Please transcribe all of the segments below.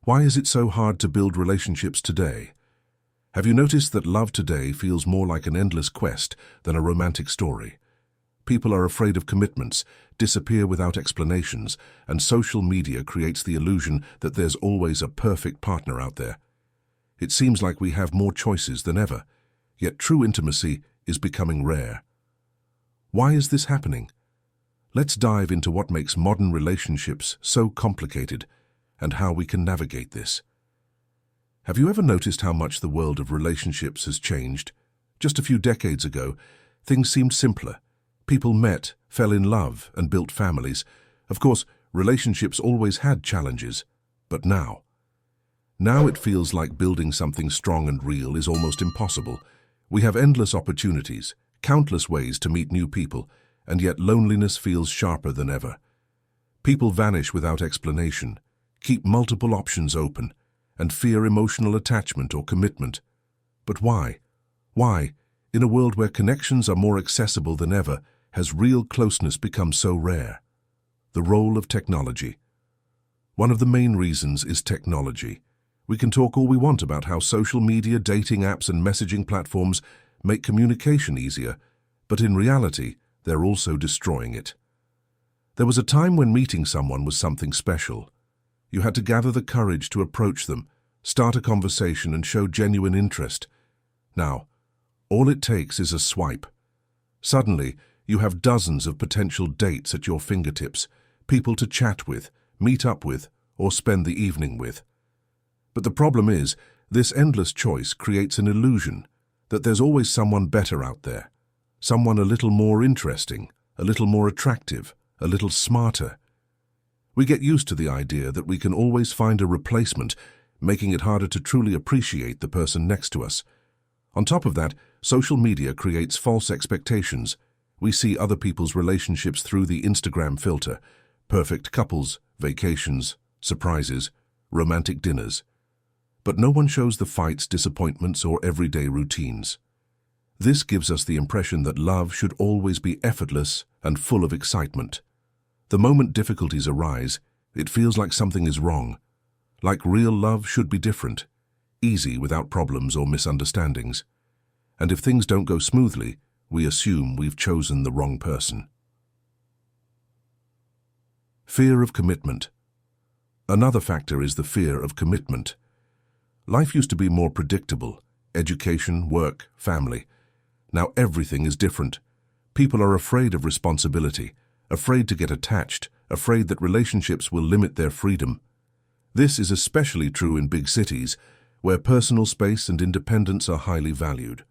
Why is it so hard to build relationships today? Have you noticed that love today feels more like an endless quest than a romantic story? People are afraid of commitments, disappear without explanations, and social media creates the illusion that there's always a perfect partner out there. It seems like we have more choices than ever, yet true intimacy is becoming rare. Why is this happening? Let's dive into what makes modern relationships so complicated and how we can navigate this. Have you ever noticed how much the world of relationships has changed? Just a few decades ago, things seemed simpler. People met, fell in love, and built families. Of course, relationships always had challenges, but now it feels like building something strong and real is almost impossible. We have endless opportunities, countless ways to meet new people, and yet loneliness feels sharper than ever. People vanish without explanation, keep multiple options open, and fear emotional attachment or commitment. But why? Why, in a world where connections are more accessible than ever, has real closeness become so rare? The role of technology. One of the main reasons is technology. We can talk all we want about how social media, dating apps, and messaging platforms make communication easier, but in reality, they're also destroying it. There was a time when meeting someone was something special. You had to gather the courage to approach them, start a conversation, and show genuine interest. Now, all it takes is a swipe. Suddenly, you have dozens of potential dates at your fingertips, people to chat with, meet up with, or spend the evening with. But the problem is, this endless choice creates an illusion that there's always someone better out there, someone a little more interesting, a little more attractive, a little smarter. We get used to the idea that we can always find a replacement, making it harder to truly appreciate the person next to us. On top of that, social media creates false expectations. We see other people's relationships through the Instagram filter: perfect couples, vacations, surprises, romantic dinners. But no one shows the fights, disappointments, or everyday routines. This gives us the impression that love should always be effortless and full of excitement. The moment difficulties arise, it feels like something is wrong. Like real love should be different, easy without problems or misunderstandings. And if things don't go smoothly, we assume we've chosen the wrong person. Fear of commitment. Another factor is the fear of commitment. Life used to be more predictable: education, work, family. Now everything is different. People are afraid of responsibility, afraid to get attached, afraid that relationships will limit their freedom. This is especially true in big cities, where personal space and independence are highly valued.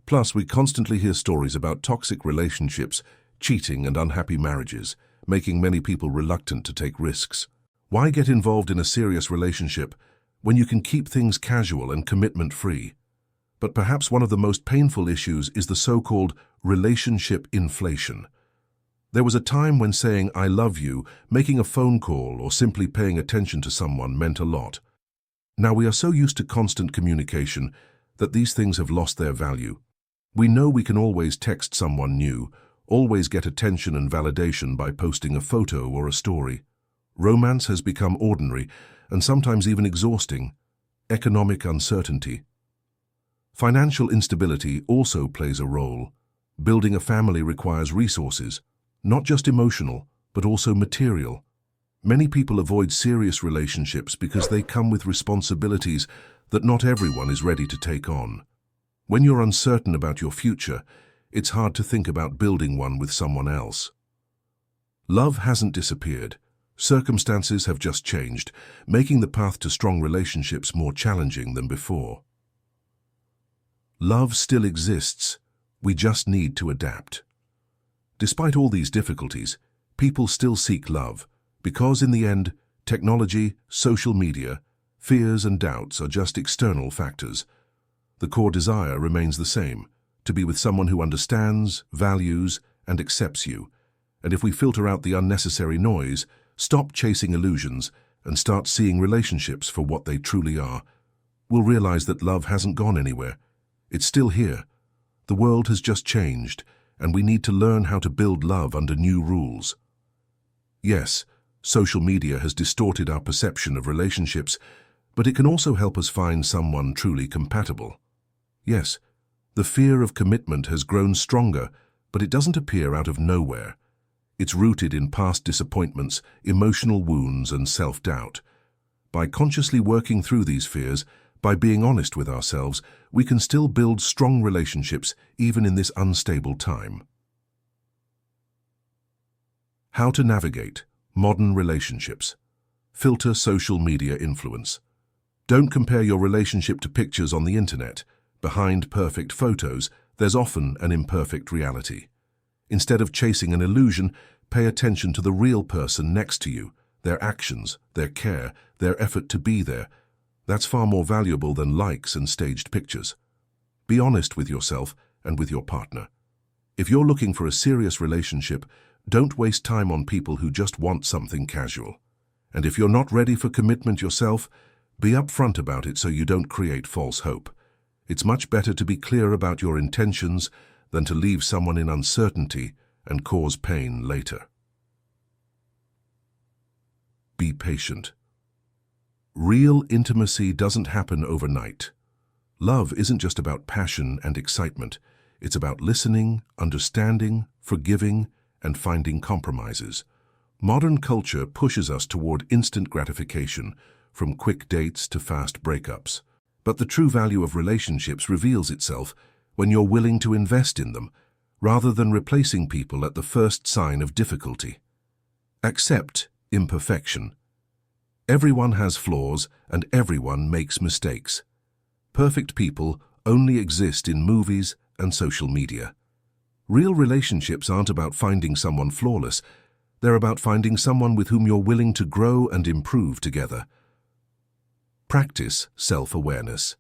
Plus, we constantly hear stories about toxic relationships, cheating, and unhappy marriages, making many people reluctant to take risks. Why get involved in a serious relationship when you can keep things casual and commitment-free? But perhaps one of the most painful issues is the so-called relationship inflation. There was a time when saying "I love you," making a phone call, or simply paying attention to someone meant a lot. Now we are so used to constant communication that these things have lost their value. We know we can always text someone new, always get attention and validation by posting a photo or a story. Romance has become ordinary and sometimes even exhausting. Economic uncertainty. Financial instability also plays a role. Building a family requires resources, not just emotional, but also material. Many people avoid serious relationships because they come with responsibilities that not everyone is ready to take on. When you're uncertain about your future, it's hard to think about building one with someone else. Love hasn't disappeared. Circumstances have just changed, making the path to strong relationships more challenging than before. Love still exists. We just need to adapt. Despite all these difficulties, people still seek love, because in the end, technology, social media, fears and doubts are just external factors. The core desire remains the same: to be with someone who understands, values, and accepts you. And if we filter out the unnecessary noise, stop chasing illusions, and start seeing relationships for what they truly are, we'll realize that love hasn't gone anywhere. It's still here. The world has just changed, and we need to learn how to build love under new rules. Yes, social media has distorted our perception of relationships, But it can also help us find someone truly compatible. Yes, the fear of commitment has grown stronger, but it doesn't appear out of nowhere. It's rooted in past disappointments, emotional wounds, and self-doubt. By consciously working through these fears, by being honest with ourselves, we can still build strong relationships even in this unstable time. How to navigate modern relationships. Filter social media influence. Don't compare your relationship to pictures on the internet. Behind perfect photos, there's often an imperfect reality. Instead of chasing an illusion, pay attention to the real person next to you, their actions, their care, their effort to be there. That's far more valuable than likes and staged pictures. Be honest with yourself and with your partner. If you're looking for a serious relationship, don't waste time on people who just want something casual. And if you're not ready for commitment yourself, be upfront about it so you don't create false hope. It's much better to be clear about your intentions than to leave someone in uncertainty and cause pain later. Be patient. Real intimacy doesn't happen overnight. Love isn't just about passion and excitement. It's about listening, understanding, forgiving, and finding compromises. Modern culture pushes us toward instant gratification, from quick dates to fast breakups. But the true value of relationships reveals itself when you're willing to invest in them, rather than replacing people at the first sign of difficulty. Accept imperfection. Everyone has flaws and everyone makes mistakes. Perfect people only exist in movies and social media. Real relationships aren't about finding someone flawless. They're about finding someone with whom you're willing to grow and improve together. Practice self-awareness.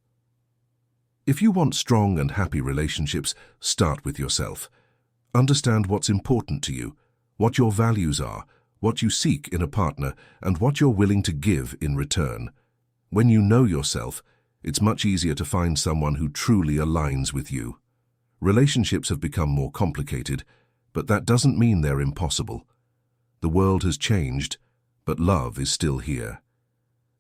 If you want strong and happy relationships, start with yourself. Understand what's important to you, what your values are, what you seek in a partner, and what you're willing to give in return. When you know yourself, it's much easier to find someone who truly aligns with you. Relationships have become more complicated, but that doesn't mean they're impossible. The world has changed, but love is still here.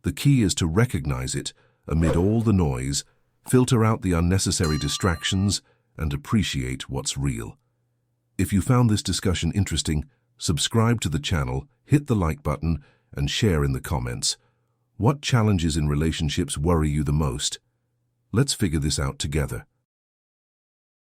The key is to recognize it amid all the noise, filter out the unnecessary distractions, and appreciate what's real. If you found this discussion interesting, subscribe to the channel, hit the like button, and share in the comments. What challenges in relationships worry you the most? Let's figure this out together.